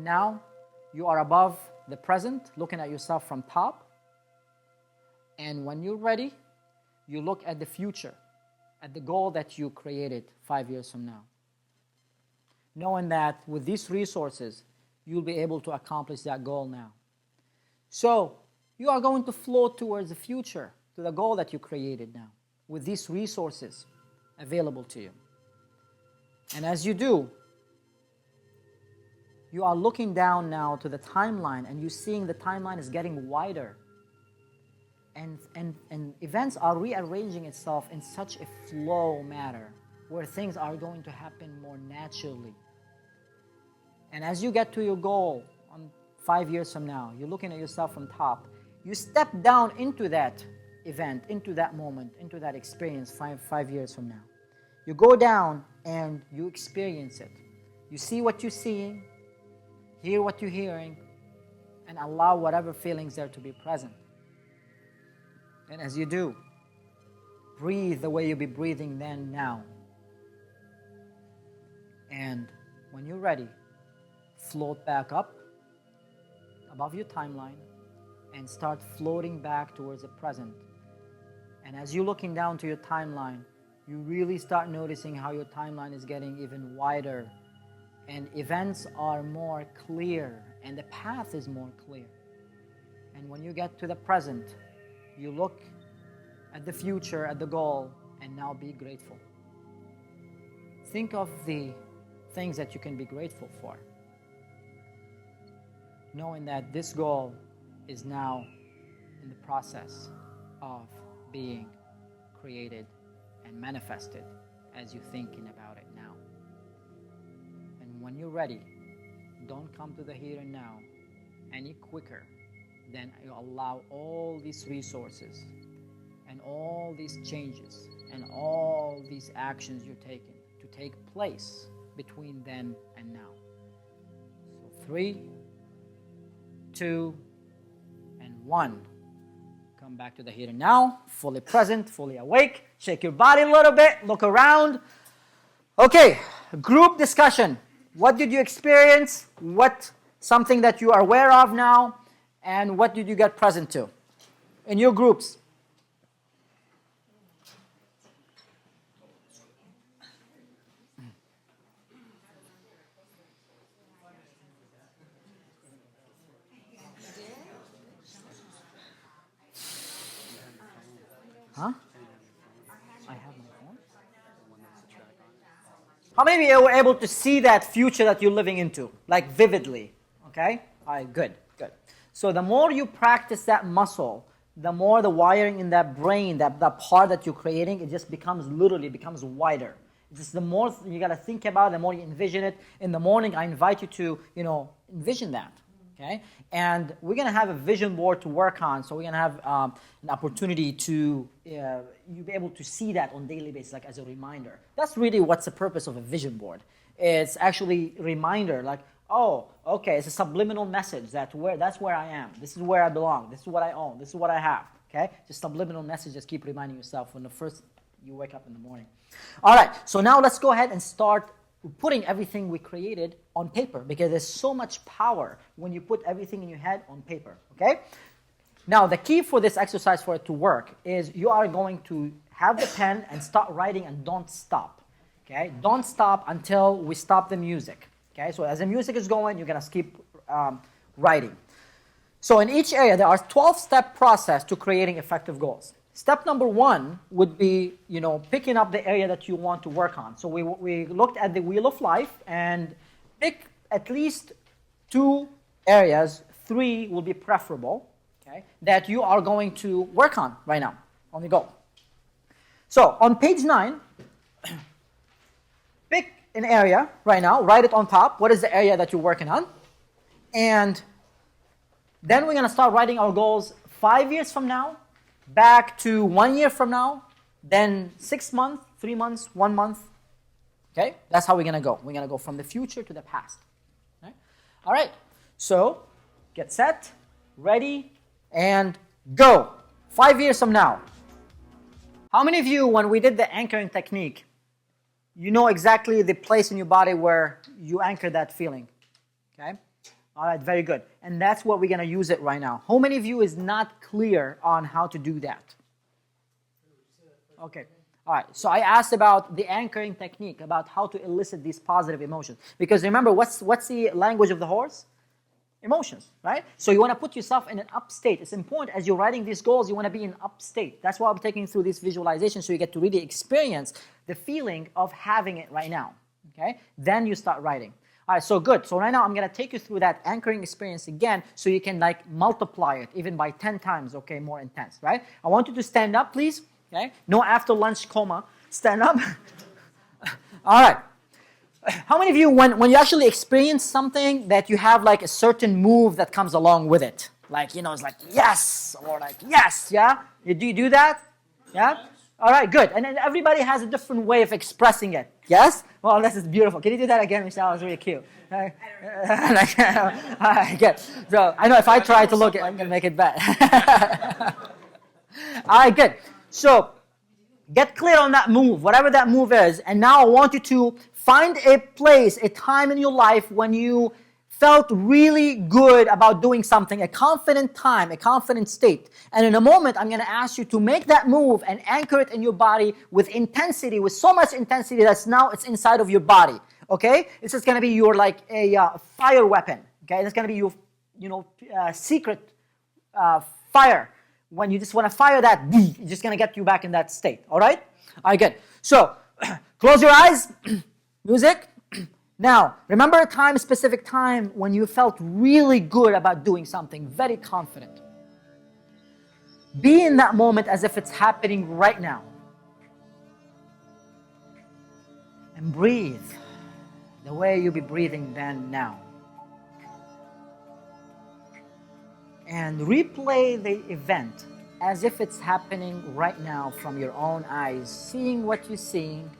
now you are above the present, looking at yourself from top. And when you're ready, you look at the future, at the goal that you created 5 years from now. Knowing that with these resources, you'll be able to accomplish that goal now. So you are going to float towards the future, to the goal that you created now, with these resources available to you. And as you do, you are looking down now to the timeline, and you're seeing the timeline is getting wider. And events are rearranging itself in such a flow manner where things are going to happen more naturally. And as you get to your goal on 5 years from now, you're looking at yourself from top, you step down into that event, into that moment, into that experience five years from now. You go down and you experience it. You see what you're seeing, hear what you're hearing, and allow whatever feelings there to be present. And as you do, breathe the way you'll be breathing then now. And when you're ready, float back up above your timeline and start floating back towards the present. And as you're looking down to your timeline, you really start noticing how your timeline is getting even wider, and events are more clear, and the path is more clear. And when you get to the present, you look at the future, at the goal, and now be grateful. Think of the things that you can be grateful for, knowing that this goal is now in the process of being created and manifested as you're thinking about it now. And when you're ready, don't come to the here and now any quicker than you allow all these resources and all these changes and all these actions you're taking to take place between then and now. So 3, 2, and 1. Come back to the here and now, fully present, fully awake. Shake your body a little bit, look around. Okay, group discussion. What did you experience? What something that you are aware of now? And what did you get present to in your groups? Huh? I have my phone. How many of you were able to see that future that you're living into, like vividly? Okay? All right, good. So the more you practice that muscle, the more the wiring in that brain, that part that you're creating, it just becomes wider. It's just the more you got to think about it, the more you envision it. In the morning, I invite you to, envision that. Okay? And we're going to have a vision board to work on, so we're going to have an opportunity to you be able to see that on a daily basis, like as a reminder. That's really what's the purpose of a vision board. It's actually a reminder, like, oh, okay, it's a subliminal message that's where I am. This is where I belong. This is what I own. This is what I have. Okay? Just subliminal message. Just keep reminding yourself when the first you wake up in the morning. All right. So now let's go ahead and start putting everything we created on paper, because there's so much power when you put everything in your head on paper. Okay? Now the key for this exercise, for it to work, is you are going to have the pen and start writing, and don't stop. Okay? Don't stop until we stop the music. Okay, so as the music is going, you're going to keep writing. So in each area, there are 12-step process to creating effective goals. Step number 1 would be, picking up the area that you want to work on. So we looked at the Wheel of Life and pick at least 2 areas, 3 will be preferable, okay, that you are going to work on right now on the goal. So on page 9, pick an area right now, write it on top. What is the area that you're working on? And then we're going to start writing our goals 5 years from now, back to 1 year from now, then 6 months, 3 months, 1 month. Okay? That's how we're going to go. We're going to go from the future to the past. Okay? All right. So get set, ready, and go. 5 years from now. How many of you, when we did the anchoring technique, you know exactly the place in your body where you anchor that feeling? Okay? All right, very good. And that's what we're going to use it right now. How many of you is not clear on how to do that? Okay. All right. So I asked about the anchoring technique, about how to elicit these positive emotions. Because remember, what's the language of the horse? Emotions, right? So you want to put yourself in an up state. It's important as you're writing these goals, you want to be in up state. That's why I'm taking you through this visualization so you get to really experience the feeling of having it right now. Okay? Then you start writing. All right, so good. So right now I'm going to take you through that anchoring experience again so you can like multiply it even by 10 times, okay, more intense, right? I want you to stand up, please. Okay? No after lunch coma. Stand up. All right. How many of you, when you actually experience something, that you have like a certain move that comes along with it? Like, it's like, yes, or like, yes, yeah? Do you do that? Yeah? All right, good. And then everybody has a different way of expressing it. Yes? Well, this is beautiful. Can you do that again, Michelle? It was really cute. All right, good. So I know if I try to look, I'm going to make it bad. All right, good. So get clear on that move, whatever that move is. And now I want you to find a place, a time in your life when you felt really good about doing something, a confident time, a confident state. And in a moment, I'm going to ask you to make that move and anchor it in your body with intensity, with so much intensity that's now it's inside of your body. Okay? This is going to be your like a fire weapon. Okay? It's going to be your, secret fire. When you just want to fire that, it's just going to get you back in that state. All right? All right, good. So, close your eyes. Music. Now, remember a time, specific time when you felt really good about doing something, very confident. Be in that moment as if it's happening right now. And breathe the way you'll be breathing then now. And replay the event as if it's happening right now from your own eyes, seeing what you're seeing,